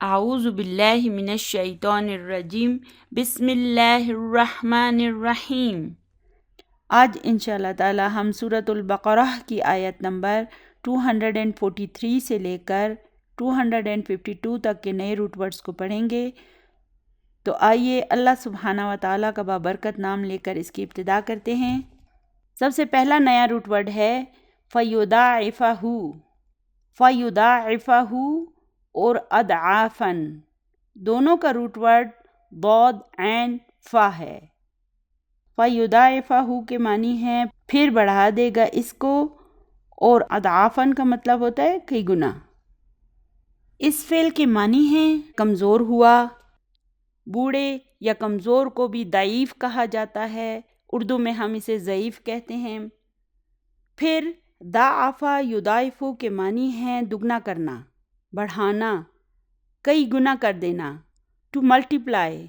اعوذ باللہ من الشیطان الرجیم، بسم اللہ الرحمن الرحیم۔ آج انشاءاللہ تعالی ہم سورۃ البقرہ کی آیت نمبر 243 سے لے کر 252 تک کے نئے روٹ ورڈز کو پڑھیں گے۔ تو آئیے اللہ سبحانہ و تعالیٰ کا بابرکت نام لے کر اس کی ابتدا کرتے ہیں۔ سب سے پہلا نیا روٹ ورڈ ہے فَيُضَاعِفَهُ۔ فَيُضَاعِفَهُ اور اضعافاً، دونوں کا روٹ ورڈ ضاد عین فا ہے۔ فَيُضَاعِفَهُ کے معنی ہے پھر بڑھا دے گا اس کو، اور اضعافاً کا مطلب ہوتا ہے کئی گنا۔ اس فعل کے معنی ہیں کمزور ہوا۔ بوڑھے یا کمزور کو بھی ضعیف کہا جاتا ہے، اردو میں ہم اسے ضعیف کہتے ہیں۔ پھر ضاعف یضاعف کے معنی ہیں دگنا کرنا، بڑھانا، کئی گنا کر دینا، ٹو ملٹیپلائی۔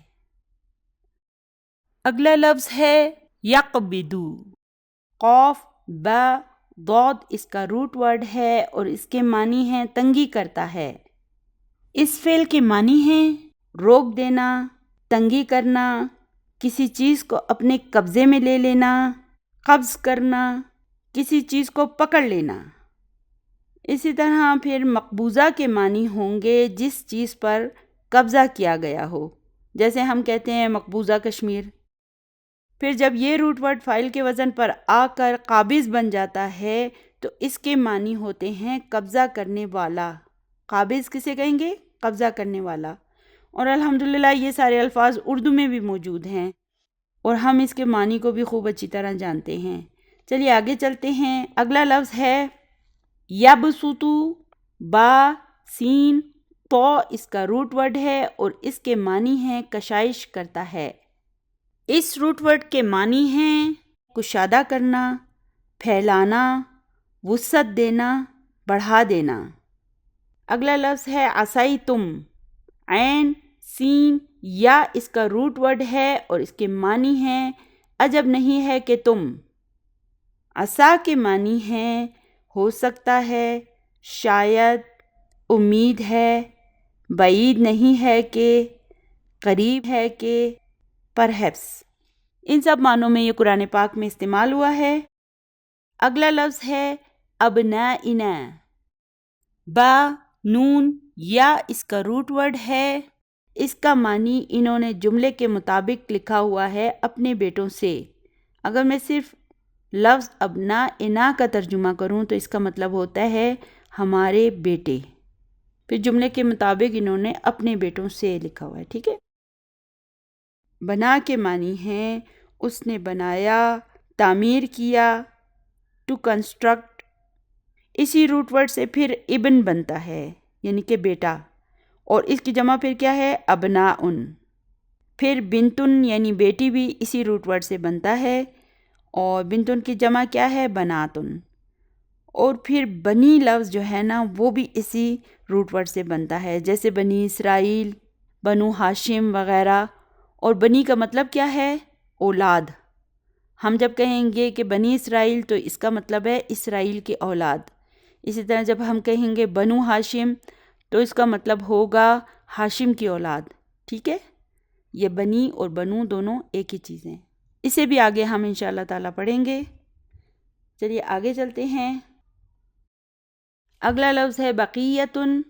اگلا لفظ ہے یقبض۔ قاف با ضاد اس کا روٹ ورڈ ہے اور اس کے معنی ہیں تنگی کرتا ہے۔ اس فعل کے معنی ہیں روک دینا، تنگی کرنا، کسی چیز کو اپنے قبضے میں لے لینا، قبض کرنا، کسی چیز کو پکڑ لینا۔ اسی طرح پھر مقبوضہ کے معنی ہوں گے جس چیز پر قبضہ کیا گیا ہو، جیسے ہم کہتے ہیں مقبوضہ کشمیر۔ پھر جب یہ روٹ ورڈ فاعل کے وزن پر آ کر قابض بن جاتا ہے تو اس کے معنی ہوتے ہیں قبضہ کرنے والا۔ قابض کسے کہیں گے؟ قبضہ کرنے والا۔ اور الحمدللہ یہ سارے الفاظ اردو میں بھی موجود ہیں اور ہم اس کے معنی کو بھی خوب اچھی طرح جانتے ہیں۔ چلیے آگے چلتے ہیں۔ اگلا لفظ ہے یبسط۔ با سین تو اس کا روٹ ورڈ ہے اور اس کے معنی ہیں کشائش کرتا ہے۔ اس روٹ ورڈ کے معنی ہیں کشادہ کرنا، پھیلانا، وسعت دینا، بڑھا دینا۔ اگلا لفظ ہے عصیتم۔ عین سین یا اس کا روٹ ورڈ ہے اور اس کے معنی ہیں عجب نہیں ہے کہ تم۔ عصا کے معنی ہیں ہو سکتا ہے، شاید، امید ہے، بعید نہیں ہے کہ، قریب ہے کہ، پرہیپس۔ ان سب معنوں میں یہ قرآن پاک میں استعمال ہوا ہے۔ اگلا لفظ ہے ابنائنا۔ با نون یا اس کا روٹ ورڈ ہے، اس کا معنی انہوں نے جملے کے مطابق لکھا ہوا ہے اپنے بیٹوں سے۔ اگر میں صرف لفظ ابنائنا کا ترجمہ کروں تو اس کا مطلب ہوتا ہے ہمارے بیٹے۔ پھر جملے کے مطابق انہوں نے اپنے بیٹوں سے لکھا ہوا ہے، ٹھیک ہے۔ بنا کے معنی ہیں اس نے بنایا، تعمیر کیا، ٹو کنسٹرکٹ۔ اسی روٹ ورڈ سے پھر ابن بنتا ہے، یعنی کہ بیٹا، اور اس کی جمع پھر کیا ہے؟ ابناؤن۔ پھر بنتن یعنی بیٹی بھی اسی روٹ ورڈ سے بنتا ہے، اور بنتن کی جمع کیا ہے؟ بناتن۔ اور پھر بنی لفظ جو ہے نا وہ بھی اسی روٹ ورڈ سے بنتا ہے، جیسے بنی اسرائیل، بنو ہاشم وغیرہ۔ اور بنی کا مطلب کیا ہے؟ اولاد۔ ہم جب کہیں گے کہ بنی اسرائیل تو اس کا مطلب ہے اسرائیل کی اولاد۔ اسی طرح جب ہم کہیں گے بنو ہاشم تو اس کا مطلب ہوگا ہاشم کی اولاد، ٹھیک ہے۔ یہ بنی اور بنو دونوں ایک ہی چیزیں۔ اسے بھی آگے ہم انشاءاللہ تعالیٰ پڑھیں گے۔ چلیے آگے چلتے ہیں۔ اگلا لفظ ہے بقیتن۔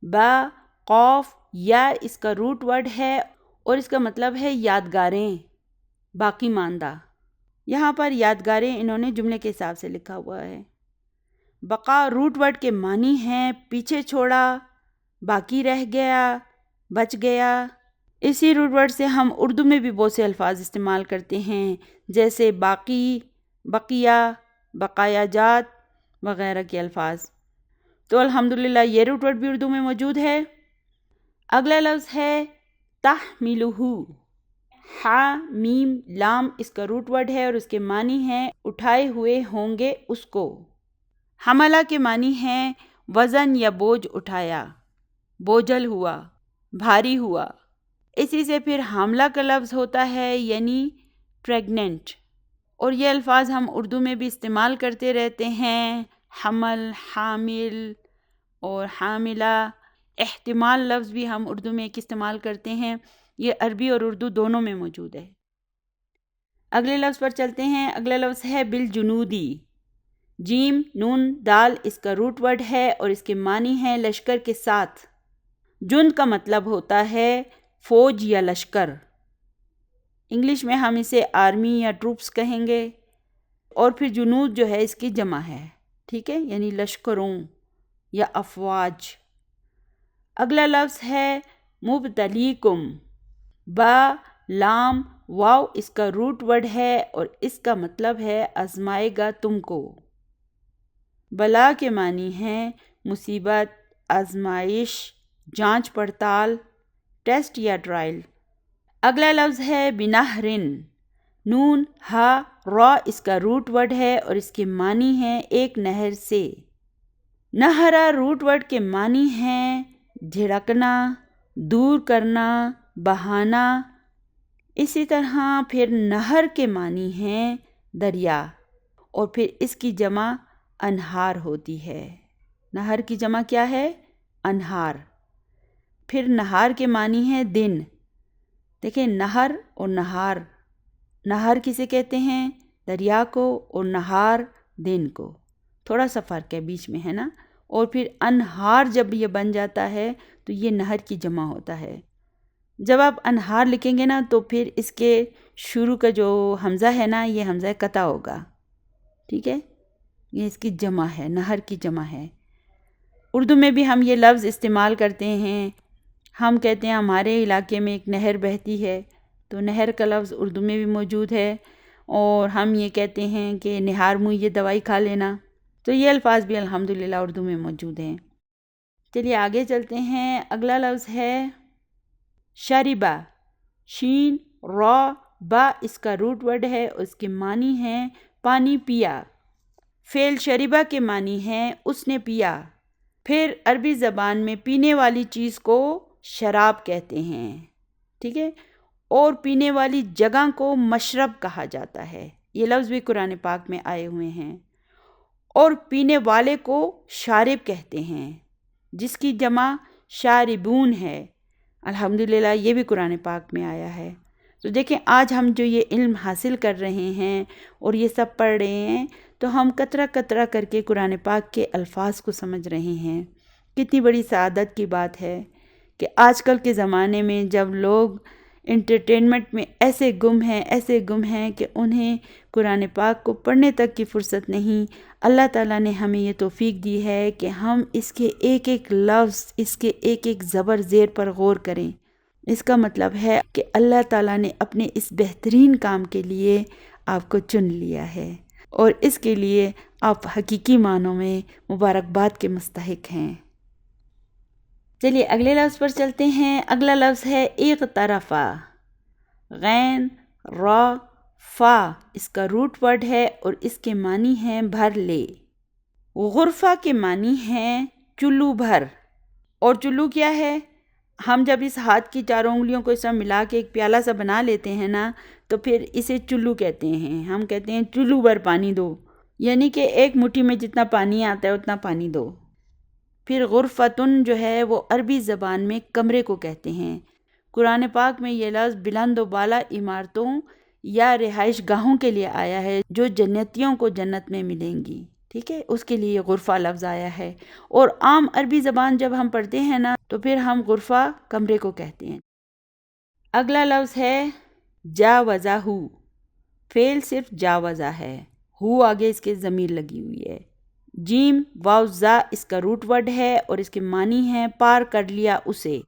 با قوف یا اس کا روٹ ورڈ ہے اور اس کا مطلب ہے یادگاریں، باقی ماندہ۔ یہاں پر یادگاریں انہوں نے جملے کے حساب سے لکھا ہوا ہے۔ بقا روٹ ورڈ کے معنی ہیں پیچھے چھوڑا، باقی رہ گیا، بچ گیا۔ اسی روٹ ورڈ سے ہم اردو میں بھی بہت سے الفاظ استعمال کرتے ہیں، جیسے باقی، بقیہ، بقایا جات وغیرہ کے الفاظ۔ تو الحمدللہ یہ روٹ ورڈ بھی اردو میں موجود ہے۔ اگلا لفظ ہے تحملہ۔ ہا میم لام اس کا روٹ ورڈ ہے اور اس کے معنی ہیں اٹھائے ہوئے ہوں گے اس کو۔ حملہ کے معنی ہیں وزن یا بوجھ اٹھایا، بوجھل ہوا، بھاری ہوا۔ اسی سے پھر حاملہ کا لفظ ہوتا ہے یعنی پریگننٹ، اور یہ الفاظ ہم اردو میں بھی استعمال کرتے رہتے ہیں، حمل، حامل اور حاملہ۔ احتمال لفظ بھی ہم اردو میں ایک استعمال کرتے ہیں، یہ عربی اور اردو دونوں میں موجود ہے۔ اگلے لفظ پر چلتے ہیں۔ اگلا لفظ ہے بالجنودی، جیم نون دال اس کا روٹ ورڈ ہے اور اس کے معنی ہے لشکر کے ساتھ۔ جند کا مطلب ہوتا ہے فوج یا لشکر، انگلش میں ہم اسے آرمی یا ٹروپس کہیں گے، اور پھر جنود جو ہے اس کی جمع ہے، ٹھیک ہے، یعنی لشکروں یا افواج۔ اگلا لفظ ہے مبتلیکم، با لام واو اس کا روٹ ورڈ ہے اور اس کا مطلب ہے آزمائے گا تم کو۔ بلا کے معنی ہیں مصیبت، آزمائش، جانچ پڑتال، ٹیسٹ یا ٹرائل۔ اگلا لفظ ہے بنہرن، نون ہا را اس کا روٹ ورڈ ہے اور اس کے معنی ہے ایک نہر سے۔ نہرا روٹ ورڈ کے معنی ہیں جھڑکنا، دور کرنا، بہانا۔ اسی طرح پھر نہر کے معنی ہیں دریا، اور پھر اس کی جمع انہار ہوتی ہے۔ نہر کی جمع کیا ہے؟ انہار۔ پھر نہار کے معنی ہے دن۔ دیکھیں نہر اور نہار، نہر کسے کہتے ہیں؟ دریا کو، اور نہار دن کو، تھوڑا سا فرق ہے بیچ میں، ہے نا۔ اور پھر انہار جب یہ بن جاتا ہے تو یہ نہر کی جمع ہوتا ہے۔ جب آپ انہار لکھیں گے نا تو پھر اس کے شروع کا جو حمزہ ہے نا یہ حمزہ قطع ہوگا، ٹھیک ہے، یہ اس کی جمع ہے، نہر کی جمع ہے۔ اردو میں بھی ہم یہ لفظ استعمال کرتے ہیں، ہم کہتے ہیں ہمارے علاقے میں ایک نہر بہتی ہے، تو نہر کا لفظ اردو میں بھی موجود ہے، اور ہم یہ کہتے ہیں کہ نہار منہ یہ دوائی کھا لینا، تو یہ الفاظ بھی الحمدللہ اردو میں موجود ہیں۔ چلیے آگے چلتے ہیں۔ اگلا لفظ ہے شربہ، شین را با اس کا روٹ ورڈ ہے، اس کے معنی ہیں پانی پیا۔ فعل شربہ کے معنی ہیں اس نے پیا۔ پھر عربی زبان میں پینے والی چیز کو شراب کہتے ہیں، ٹھیک ہے، اور پینے والی جگہ کو مشرب کہا جاتا ہے، یہ لفظ بھی قرآن پاک میں آئے ہوئے ہیں۔ اور پینے والے کو شارب کہتے ہیں، جس کی جمع شاربون ہے، الحمدللہ یہ بھی قرآن پاک میں آیا ہے۔ تو دیکھیں آج ہم جو یہ علم حاصل کر رہے ہیں اور یہ سب پڑھ رہے ہیں تو ہم قطرہ قطرہ کر کے قرآن پاک کے الفاظ کو سمجھ رہے ہیں۔ کتنی بڑی سعادت کی بات ہے کہ آج کل کے زمانے میں جب لوگ انٹرٹینمنٹ میں ایسے گم ہیں کہ انہیں قرآن پاک کو پڑھنے تک کی فرصت نہیں، اللہ تعالیٰ نے ہمیں یہ توفیق دی ہے کہ ہم اس کے ایک ایک لفظ، اس کے ایک ایک زبر زیر پر غور کریں۔ اس کا مطلب ہے کہ اللہ تعالیٰ نے اپنے اس بہترین کام کے لیے آپ کو چن لیا ہے، اور اس کے لیے آپ حقیقی معنوں میں مبارکباد کے مستحق ہیں۔ چلیے اگلے لفظ پر چلتے ہیں۔ اگلا لفظ ہے اغترفا، غین را فا اس کا روٹ ورڈ ہے اور اس کے معنی ہیں بھر لے۔ غرفہ کے معنی ہیں چلو بھر، اور چلو کیا ہے؟ ہم جب اس ہاتھ کی چاروں انگلیوں کو اس طرح ملا کے ایک پیالہ سا بنا لیتے ہیں نا تو پھر اسے چلو کہتے ہیں۔ ہم کہتے ہیں چلو بھر پانی دو، یعنی کہ ایک مٹھی میں جتنا پانی آتا ہے اتنا پانی دو۔ پھر غرفتن جو ہے وہ عربی زبان میں کمرے کو کہتے ہیں۔ قرآن پاک میں یہ لفظ بلند و بالا عمارتوں یا رہائش گاہوں کے لیے آیا ہے جو جنتیوں کو جنت میں ملیں گی، ٹھیک ہے، اس کے لیے غرفہ لفظ آیا ہے۔ اور عام عربی زبان جب ہم پڑھتے ہیں نا تو پھر ہم غرفہ کمرے کو کہتے ہیں۔ اگلا لفظ ہے جاوزہ، فعل صرف جاوزہ ہے، ہو آگے اس کے ضمیر لگی ہوئی ہے۔ جیم واو زا اس کا روٹ ورڈ ہے اور اس کے معنی ہے پار کر لیا اسے۔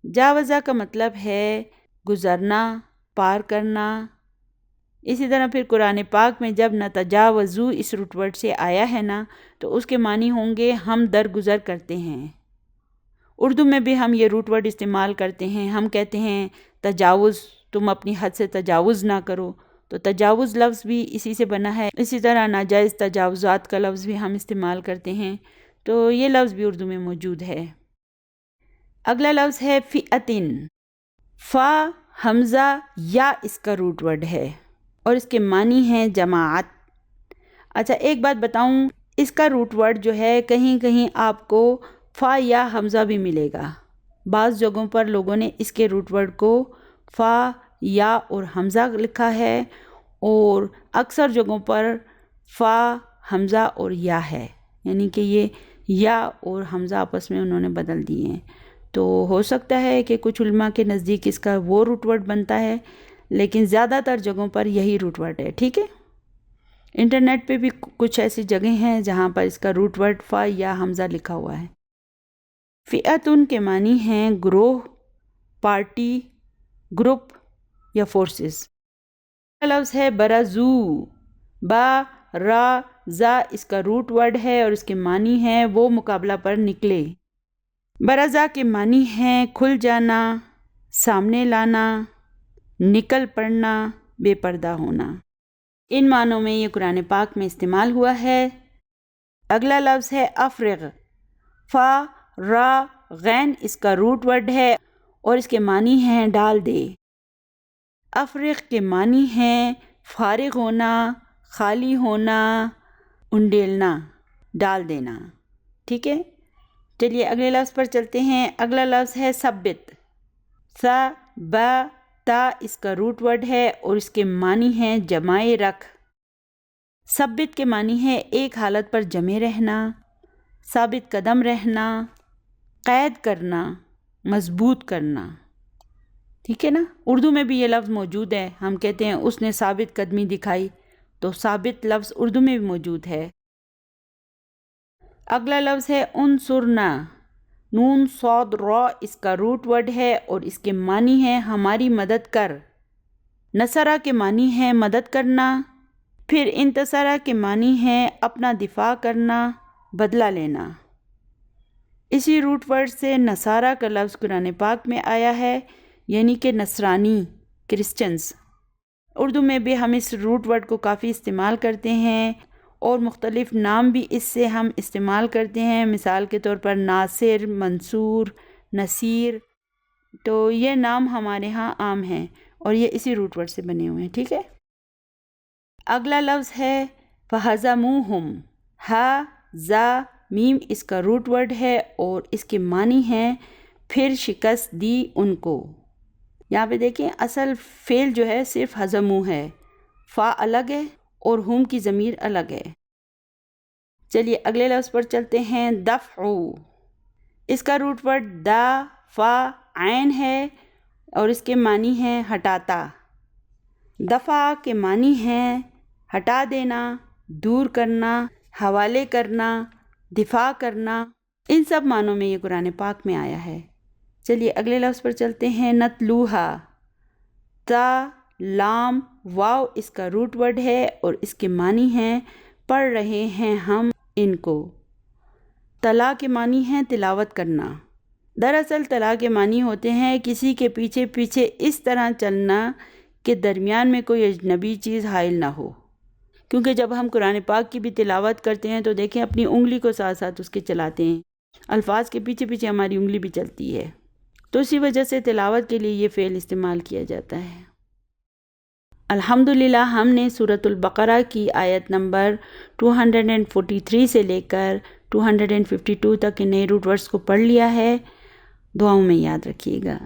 جاوزہ کا مطلب ہے گزرنا، پار کرنا۔ اسی طرح پھر قرآن پاک میں جب نتجاوزو اس روٹ ورڈ سے آیا ہے نا تو اس کے معنی ہوں گے ہم درگزر کرتے ہیں۔ اردو میں بھی ہم یہ روٹ ورڈ استعمال کرتے ہیں، ہم کہتے ہیں تجاوز، تم اپنی حد سے تجاوز نہ کرو، تو تجاوز لفظ بھی اسی سے بنا ہے۔ اسی طرح ناجائز تجاوزات کا لفظ بھی ہم استعمال کرتے ہیں، تو یہ لفظ بھی اردو میں موجود ہے۔ اگلا لفظ ہے فئتن، فا حمزہ یا اس کا روٹ ورڈ ہے اور اس کے معنی ہیں جماعت۔ اچھا ایک بات بتاؤں، اس کا روٹ ورڈ جو ہے کہیں کہیں آپ کو فا یا حمزہ بھی ملے گا۔ بعض جگہوں پر لوگوں نے اس کے روٹ ورڈ کو فا یا اور حمزہ لکھا ہے، اور اکثر جگہوں پر فا حمزہ اور یا ہے، یعنی کہ یہ یا اور حمزہ آپس میں انہوں نے بدل دیے ہیں۔ تو ہو سکتا ہے کہ کچھ علماء کے نزدیک اس کا وہ روٹ ورڈ بنتا ہے، لیکن زیادہ تر جگہوں پر یہی روٹ ورڈ ہے، ٹھیک ہے۔ انٹرنیٹ پہ بھی کچھ ایسی جگہیں ہیں جہاں پر اس کا روٹ ورڈ فا یا حمزہ لکھا ہوا ہے۔ فئتن کے معنی ہیں گروہ، پارٹی، گروپ یا فورسز۔ لفظ ہے برزو، با را زا اس کا روٹ ورڈ ہے اور اس کے معنی ہیں وہ مقابلہ پر نکلے۔ برزا کے معنی ہیں کھل جانا، سامنے لانا، نکل پڑنا، بے پردہ ہونا۔ ان معنوں میں یہ قرآن پاک میں استعمال ہوا ہے۔ اگلا لفظ ہے افرغ، فا را غین اس کا روٹ ورڈ ہے اور اس کے معنی ہیں ڈال دے۔ افرغ کے معنی ہیں فارغ ہونا، خالی ہونا، انڈیلنا، ڈال دینا، ٹھیک ہے۔ چلیے اگلے لفظ پر چلتے ہیں۔ اگلا لفظ ہے ثبت، سا با تا اس کا روٹ ورڈ ہے اور اس کے معنی ہیں جمائے رکھ۔ ثبت کے معنی ہے ایک حالت پر جمے رہنا، ثابت قدم رہنا، قید کرنا، مضبوط کرنا، ٹھیک ہے نا۔ اردو میں بھی یہ لفظ موجود ہے، ہم کہتے ہیں اس نے ثابت قدمی دکھائی، تو ثابت لفظ اردو میں بھی موجود ہے۔ اگلا لفظ ہے انصرنا، نون صاد را اس کا روٹ ورڈ ہے اور اس کے معنی ہیں ہماری مدد کر۔ نصرہ کے معنی ہے مدد کرنا، پھر انتصرہ کے معنی ہے اپنا دفاع کرنا، بدلہ لینا۔ اسی روٹ ورڈ سے نصارہ کا لفظ قرآن پاک میں آیا ہے، یعنی کہ نصرانی، کرسچنز۔ اردو میں بھی ہم اس روٹ ورڈ کو کافی استعمال کرتے ہیں اور مختلف نام بھی اس سے ہم استعمال کرتے ہیں، مثال کے طور پر ناصر، منصور، نصیر، تو یہ نام ہمارے ہاں عام ہیں اور یہ اسی روٹ ورڈ سے بنے ہوئے ہیں، ٹھیک ہے۔ اگلا لفظ ہے فَهَزَمُوهُمْ، ہا زا میم اس کا روٹ ورڈ ہے اور اس کے معنی ہیں پھر شکست دی ان کو۔ یہاں پہ دیکھیں اصل فعل جو ہے صرف ہزمو ہے، فا الگ ہے اور ہم کی ضمیر الگ ہے۔ چلیے اگلے لفظ پر چلتے ہیں۔ دفع، اس کا روٹ ورڈ دا فا عین ہے اور اس کے معنی ہیں ہٹاتا۔ دفع کے معنی ہیں ہٹا دینا، دور کرنا، حوالے کرنا، دفاع کرنا۔ ان سب معنوں میں یہ قرآن پاک میں آیا ہے۔ چلیے اگلے لفظ پر چلتے ہیں۔ نتلوہا، تا لام واو اس کا روٹ ورڈ ہے اور اس کے معنی ہیں پڑھ رہے ہیں ہم ان کو۔ تلا کے معنی ہیں تلاوت کرنا۔ دراصل تلا کے معنی ہوتے ہیں کسی کے پیچھے پیچھے اس طرح چلنا کہ درمیان میں کوئی اجنبی چیز حائل نہ ہو، کیونکہ جب ہم قرآن پاک کی بھی تلاوت کرتے ہیں تو دیکھیں اپنی انگلی کو ساتھ ساتھ اس کے چلاتے ہیں، الفاظ کے پیچھے پیچھے ہماری انگلی بھی چلتی ہے، تو اسی وجہ سے تلاوت کے لیے یہ فعل استعمال کیا جاتا ہے۔ الحمدللہ ہم نے سورۃ البقرہ کی آیت نمبر 243 سے لے کر 252 تک کے نئے روٹ ورڈز کو پڑھ لیا ہے۔ دعاؤں میں یاد رکھیے گا۔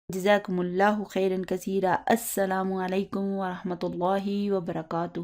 جزاکم اللہ خیرا کثیرا۔ السلام علیکم ورحمۃ اللہ وبرکاتہ۔